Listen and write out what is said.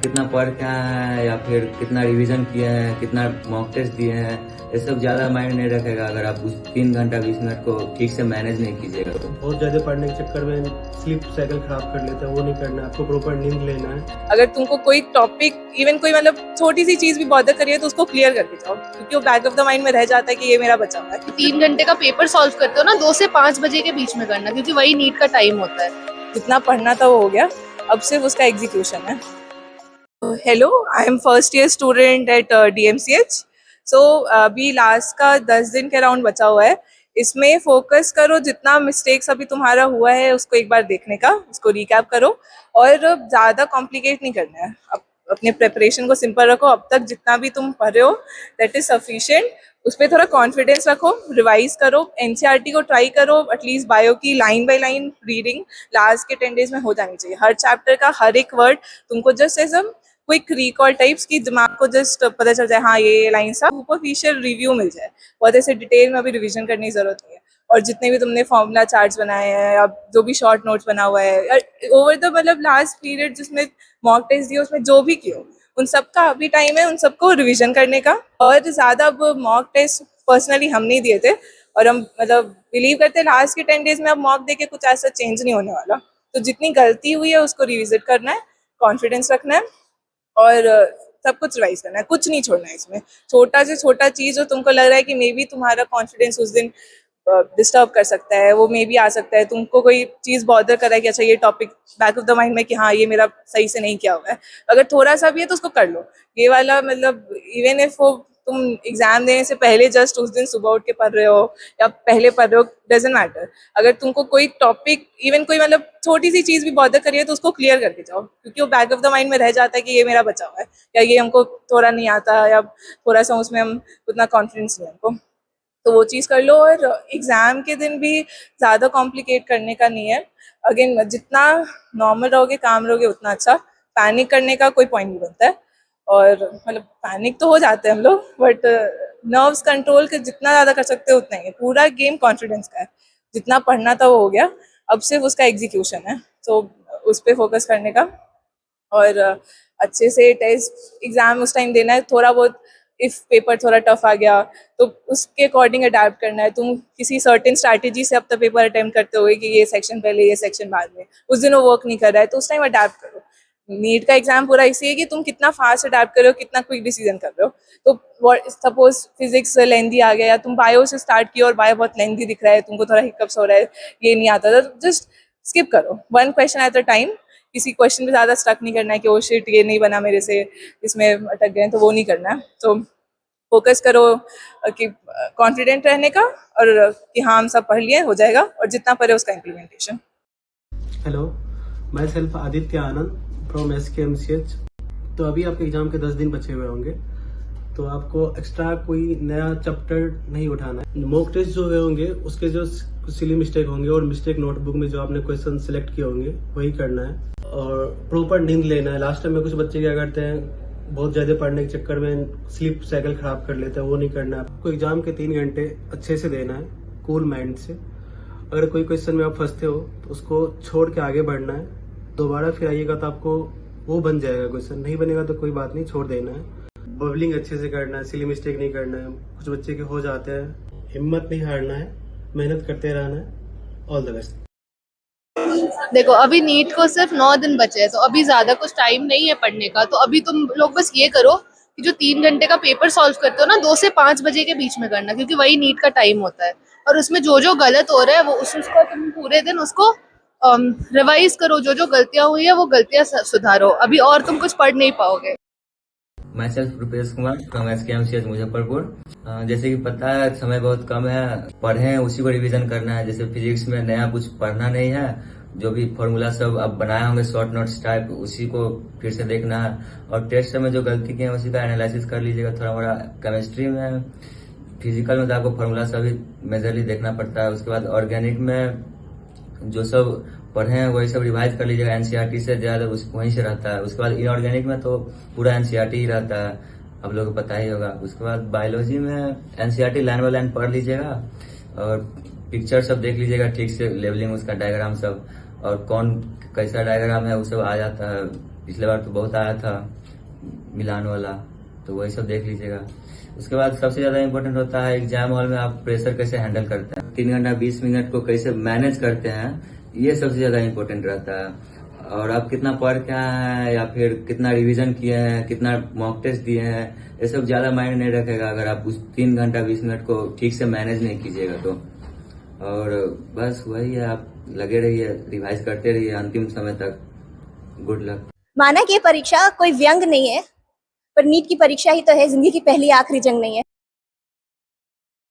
कितना पढ़ के आए हैं या फिर कितना रिवीजन किए हैं, कितना मॉक टेस्ट दिए हैं, ये सब ज़्यादा माइंड नहीं रखेगा अगर आप उस 3 घंटा 20 मिनट को ठीक से मैनेज नहीं कीजिएगा तो। बहुत ज़्यादा पढ़ने के चक्कर में स्लीप साइकिल खराब कर लेते हैं, वो नहीं करना है। आपको प्रॉपर नींद लेना है। अगर तुमको कोई टॉपिक इवन कोई मतलब छोटी सी चीज भी बॉदर करिए तो उसको क्लियर करके जाओ, क्योंकि वो बैक ऑफ द माइंड में रह जाता है कि ये मेरा बचा हुआ है। 3 घंटे का पेपर सॉल्व करते हो ना 2 से 5 बजे के बीच में करना, क्योंकि वही नीट का टाइम होता है। जितना पढ़ना था वो हो गया, अब सिर्फ उसका एग्जीक्यूशन है। Hello, I am first year student at DMCH। सो अभी लास्ट का 10 दिन के अराउंड बचा हुआ है। इसमें फोकस करो, जितना मिस्टेक्स अभी तुम्हारा हुआ है उसको एक बार देखने का, उसको रिकैप करो और ज़्यादा कॉम्प्लिकेट नहीं करना है। अपने प्रेपरेशन को सिंपल रखो। अब तक जितना भी तुम पढ़ रहे हो दैट इज सफिशिएंट। उस पर थोड़ा कॉन्फिडेंस रखो, रिवाइज करो, NCERT को ट्राई करो। एटलीस्ट बायो की line by line reading last के 10 डेज में हो जानी चाहिए। हर चैप्टर का हर एक वर्ड तुमको just as a quick recall types की दिमाग को जस्ट पता चल जाए, हाँ ये लाइन सा सुपरफिशियल रिव्यू मिल जाए। बहुत ऐसे डिटेल में अभी रिविजन करने की जरूरत नहीं है। और जितने भी तुमने फॉर्मूला चार्ट्स बनाए हैं, अब जो भी शॉर्ट नोट्स बना हुआ है ओवर द मतलब लास्ट पीरियड जिसमें मॉक टेस्ट दिए उसमें जो भी किया, उन सबका अभी टाइम है उन सबको रिवीजन करने का। और ज़्यादा अब मॉक टेस्ट पर्सनली हम नहीं दिए थे और हम मतलब बिलीव करते हैं लास्ट के 10 डेज में अब मॉक दे के कुछ ऐसा चेंज नहीं होने वाला। तो जितनी गलती हुई है उसको रिविजिट करना है, कॉन्फिडेंस रखना है और सब कुछ रिवाइज करना है, कुछ नहीं छोड़ना है। इसमें छोटा से छोटा चीज़ जो तुमको लग रहा है कि मे बी तुम्हारा कॉन्फिडेंस उस दिन डिस्टर्ब कर सकता है, वो मे बी आ सकता है। तुमको कोई चीज़ बॉदर कर रहा है कि अच्छा ये topic back of the mind में कि हाँ ये मेरा सही से नहीं किया हुआ है, अगर थोड़ा सा भी है तो उसको कर लो। ये वाला मतलब इवन इफ वो तुम एग्जाम देने से पहले जस्ट उस दिन सुबह उठ के पढ़ रहे हो या पहले पढ़ रहे हो, डजेंट मैटर। अगर तुमको कोई टॉपिक इवन कोई मतलब छोटी सी चीज़ भी बॉदर करिए तो उसको क्लियर करके जाओ, क्योंकि वो बैक ऑफ द माइंड में रह जाता है कि ये मेरा बचा हुआ है या ये हमको थोड़ा नहीं आता या थोड़ा सा उसमें हम उतना कॉन्फिडेंस नहीं है हमको, तो वो चीज़ कर लो। और एग्ज़ाम के दिन भी ज़्यादा कॉम्प्लिकेट करने का नहीं है। अगेन जितना नॉर्मल रहोगे काम रहोगे उतना अच्छा। पैनिक करने का कोई पॉइंट नहीं बनता है। और मतलब पैनिक तो हो जाते हैं हम लोग, बट नर्व्स कंट्रोल के जितना ज़्यादा कर सकते हो उतना ही है। पूरा गेम कॉन्फिडेंस का है। जितना पढ़ना था वो हो गया, अब सिर्फ उसका एग्जीक्यूशन है, तो उस पर फोकस करने का और अच्छे से टेस्ट एग्ज़ाम उस टाइम देना है। थोड़ा बहुत इफ़ पेपर थोड़ा टफ आ गया तो उसके अकॉर्डिंग अडेप्ट करना है। तुम किसी सर्टेन स्ट्रैटेजी से अब तक पेपर अटेम्प्ट करते हो कि ये सेक्शन पहले ये सेक्शन बाद में, उस दिन वो वर्क नहीं कर रहा है तो उस टाइम अडेप्ट करो। नीट का एग्जाम पूरा इसी है कि तुम कितना फास्ट अडेप्ट कर रहे हो, कितना क्विक डिसीजन कर रहे हो। तो सपोज फिजिक्स लेंदी आ गया या तुम बायो से स्टार्ट किया और बायो बहुत लेंदी दिख रहा है, तुमको थोड़ा हिकअप्स हो रहा है, ये नहीं आता तो जस्ट स्किप करो, 1 क्वेश्चन एट अ टाइम। किसी क्वेश्चन पे ज़्यादा स्टक नहीं करना है कि ओ शिट ये नहीं बना मेरे से, इसमें अटक गए, तो वो नहीं करना है। तो फोकस करो कि कॉन्फिडेंट रहने का और कि हाँ हम सब पढ़ लिए हो जाएगा, और जितना पढ़े उसका implementation. Hello, my self Aditya Anand from SKMCH। तो अभी आपके एग्जाम के 10 दिन बचे हुए होंगे, तो आपको एक्स्ट्रा कोई नया चैप्टर नहीं उठाना है। मॉक टेस्ट जो हुए होंगे उसके जो सिली मिस्टेक होंगे और मिस्टेक नोटबुक में जो आपने क्वेश्चन सिलेक्ट किए होंगे वही करना है और प्रॉपर नींद लेना है। लास्ट टाइम में कुछ बच्चे क्या करते हैं, बहुत ज्यादा पढ़ने के चक्कर में स्लीप साइकिल खराब कर लेते हैं, वो नहीं करना है। आपको एग्जाम के 3 घंटे अच्छे से देना है, कूल माइंड से। अगर कोई क्वेश्चन में आप फंसते हो तो उसको छोड़ के आगे बढ़ना है। दोबारा फिर आइएगा तो आपको वो बन जाएगा, क्वेश्चन नहीं बनेगा तो कोई बात नहीं, छोड़ देना है। बबलिंग अच्छे से करना है, सिली मिस्टेक नहीं करना है। कुछ बच्चे के हो जाते हैं, हिम्मत नहीं हारना है, मेहनत करते रहना है। All the best. देखो अभी नीट को सिर्फ 9 दिन बचे हैं, तो अभी ज्यादा कुछ टाइम नहीं है पढ़ने का। तो अभी तुम लोग बस ये करो कि जो 3 घंटे का पेपर सॉल्व करते हो ना 2 से 5 बजे के बीच में करना, क्योंकि वही नीट का टाइम होता है। और उसमें जो जो गलत हो रहा है वो उसको तुम पूरे दिन उसको रिवाइज करो, जो जो गलतियां हुई है वो गलतियां सुधारो। अभी और तुम कुछ पढ़ नहीं पाओगे। मैं self Rupesh Kumar from SKMCH Muzaffarpur. जैसे कि पता है समय बहुत कम है, पढ़ें उसी को रिवीजन करना है। जैसे फिजिक्स में नया कुछ पढ़ना नहीं है, जो भी फॉर्मूला सब अब बनाए होंगे शॉर्ट नोट्स टाइप उसी को फिर से देखना है। और टेस्ट में जो गलती की है उसी का एनालिसिस कर लीजिएगा थोड़ा मोड़ा। केमिस्ट्री में फिजिकल में तो आपको फॉर्मूला सभी मेजरली देखना पड़ता है। उसके बाद ऑर्गेनिक में जो सब पढ़े हैं वही सब रिवाइज कर लीजिएगा, NCERT से ज़्यादा वहीं से रहता है। उसके बाद इनऑर्गेनिक में तो पूरा NCERT ही रहता है, आप लोगों को पता ही होगा। उसके बाद बायोलॉजी में NCERT लाइन बाय लाइन पढ़ लीजिएगा और पिक्चर सब देख लीजिएगा ठीक से, लेवलिंग उसका डायग्राम सब और कौन कैसा डायग्राम है वो सब आ जाता है पिछले बार तो बहुत आया था मिलान वाला, तो वही सब देख लीजिएगा। उसके बाद सबसे ज्यादा इम्पोर्टेंट होता है एग्जाम हॉल में आप प्रेशर कैसे हैंडल करते हैं, 3 घंटा 20 मिनट को कैसे मैनेज करते हैं, ये सबसे ज्यादा इम्पोर्टेंट रहता है। और आप कितना पढ़ के आए हैं या फिर कितना रिवीजन किए हैं, कितना मॉक टेस्ट दिए हैं, ये सब ज्यादा मायने नहीं रखेगा अगर आप उस 3 घंटा 20 मिनट को ठीक से मैनेज नहीं कीजिएगा तो। और बस वही है, आप लगे रहिए, रिवाइज करते रहिए अंतिम समय तक। Good luck. माना कि ये परीक्षा कोई व्यंग नहीं है, पर नीट की परीक्षा ही तो है, जिंदगी की पहली आखिरी जंग नहीं है।